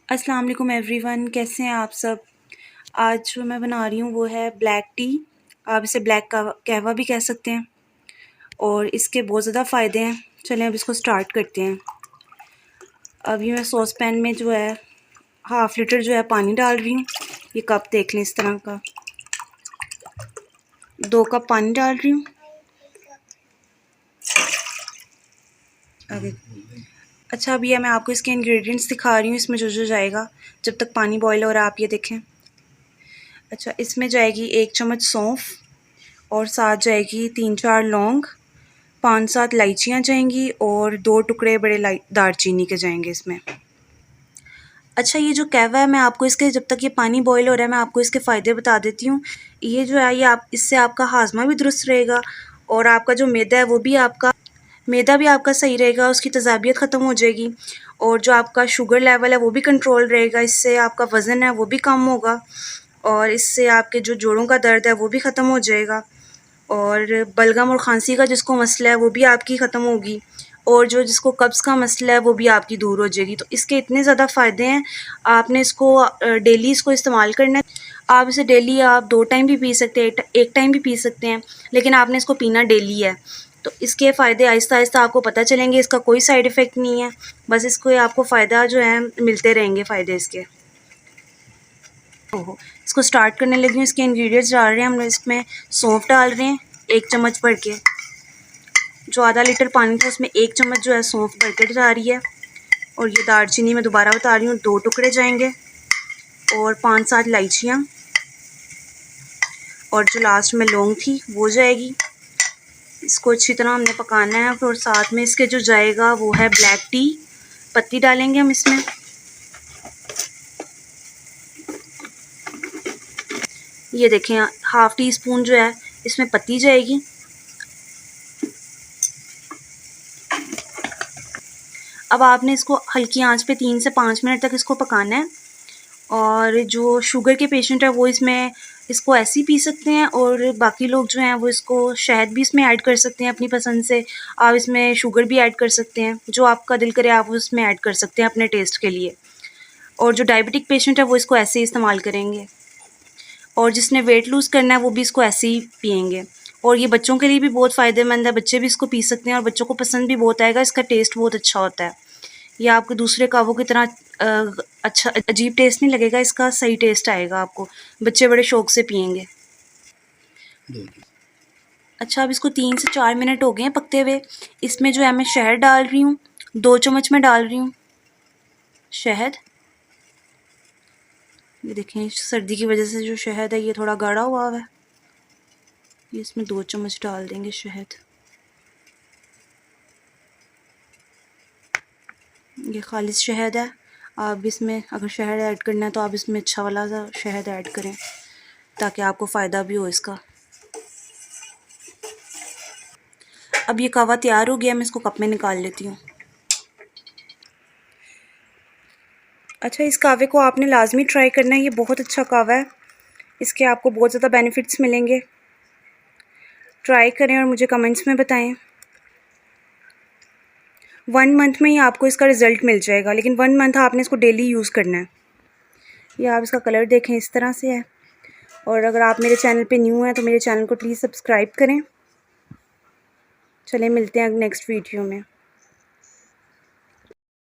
अस्सलाम वालेकुम एवरीवन, कैसे हैं आप सब। आज जो मैं बना रही हूँ वो है ब्लैक टी। आप इसे ब्लैक कहवा भी कह सकते हैं और इसके बहुत ज़्यादा फ़ायदे हैं। चलें अब इसको स्टार्ट करते हैं। अभी मैं सॉस पैन में जो है 1/2 लीटर जो है पानी डाल रही हूँ। ये कप देख लें, इस तरह का 2 कप पानी डाल रही हूँ। आगे अच्छा, अभी मैं आपको इसके इंग्रेडिएंट्स दिखा रही हूँ, इसमें जो जो जाएगा जब तक पानी बॉयल हो रहा है। आप ये देखें। अच्छा, इसमें जाएगी 1 चम्मच सौंफ और साथ जाएगी 3-4 लौंग, 5-7 इलायचियाँ जाएंगी और 2 टुकड़े बड़े दालचीनी के जाएंगे इसमें। अच्छा, ये जो कहवा है, मैं आपको इसके जब तक ये पानी बॉईल हो रहा है मैं आपको इसके फ़ायदे बता देती हूँ। ये जो है, ये आप इससे आपका हाजमा भी दुरुस्त रहेगा और आपका जो मैदा भी आपका सही रहेगा, उसकी तेज़ाबियत ख़त्म हो जाएगी और जो आपका शुगर लेवल है वो भी कंट्रोल रहेगा। इससे आपका वज़न है वो भी कम होगा और इससे आपके जो जोड़ों का दर्द है वो भी ख़त्म हो जाएगा और बलगम और खांसी का जिसको मसला है वो भी आपकी ख़त्म होगी और जो जिसको कब्ज़ का मसला है वो भी आपकी दूर हो जाएगी। तो इसके इतने ज़्यादा फ़ायदे हैं, आपने इसको डेली इसको इस्तेमाल करना है। आप इसे डेली आप 2 टाइम भी पी सकते हैं, एक टाइम भी पी सकते हैं, लेकिन आपने इसको पीना डेली है। तो इसके फ़ायदे आहिस्ता आहिस्ता आपको पता चलेंगे। इसका कोई साइड इफ़ेक्ट नहीं है, बस इसको आपको फ़ायदा जो है मिलते रहेंगे फ़ायदे इसके। ओहो, इसको स्टार्ट करने लगी हूँ। इसके इंग्रेडिएंट्स डाल रहे हैं हम। इसमें सौंफ डाल रहे हैं 1 चम्मच भर के। जो 1/2 लीटर पानी था उसमें 1 चम्मच जो है सौंफ भर के जा रही है और ये दालचीनी मैं दोबारा बता रही हूँ 2 टुकड़े जाएंगे और 5-7 इलायचियाँ और जो लास्ट में लौंग थी वो जाएगी। इसको अच्छी तरह हमने पकाना है और साथ में इसके जो जाएगा वो है ब्लैक टी पत्ती डालेंगे हम इसमें। ये देखें, 1/2 टीस्पून जो है इसमें पत्ती जाएगी। अब आपने इसको हल्की आंच पे 3 से 5 मिनट तक इसको पकाना है और जो शुगर के पेशेंट है वो इसको ऐसे ही पी सकते हैं और बाकी लोग जो हैं वो इसको शहद भी इसमें ऐड कर सकते हैं अपनी पसंद से। आप इसमें शुगर भी ऐड कर सकते हैं, जो आपका दिल करे आप उसमें ऐड कर सकते हैं अपने टेस्ट के लिए। और जो डायबिटिक पेशेंट है वो इसको ऐसे ही इस्तेमाल करेंगे और जिसने वेट लूज़ करना है वो भी इसको ऐसे ही पियेंगे। और ये बच्चों के लिए भी बहुत फ़ायदेमंद है, बच्चे भी इसको पी सकते हैं और बच्चों को पसंद भी बहुत आएगा। इसका टेस्ट बहुत अच्छा होता है। ये आपको दूसरे कहवों की तरह अच्छा अजीब टेस्ट नहीं लगेगा, इसका सही टेस्ट आएगा आपको। बच्चे बड़े शौक से पियेंगे। अच्छा, अब इसको 3 से 4 मिनट हो गए हैं पकते हुए। इसमें जो है मैं शहद डाल रही हूँ, 2 चम्मच में डाल रही हूँ शहद। ये देखें, सर्दी की वजह से जो शहद है ये थोड़ा गाढ़ा हुआ है। ये इसमें 2 चम्मच डाल देंगे शहद। ये खालिस शहद है। आप इसमें अगर शहद ऐड करना है तो आप इसमें अच्छा वाला शहद ऐड करें ताकि आपको फ़ायदा भी हो इसका। अब ये कहवा तैयार हो गया, मैं इसको कप में निकाल लेती हूँ। अच्छा, इस कहवे को आपने लाजमी ट्राई करना है, ये बहुत अच्छा कहवा है, इसके आपको बहुत ज़्यादा बेनिफिट्स मिलेंगे। ट्राई करें और मुझे कमेंट्स में बताएं। 1 मंथ में ही आपको इसका रिज़ल्ट मिल जाएगा, लेकिन 1 मंथ आपने इसको डेली यूज़ करना है। ये आप इसका कलर देखें, इस तरह से है। और अगर आप मेरे चैनल पे न्यू हैं तो मेरे चैनल को प्लीज़ सब्सक्राइब करें। चलें, मिलते हैं नेक्स्ट वीडियो में।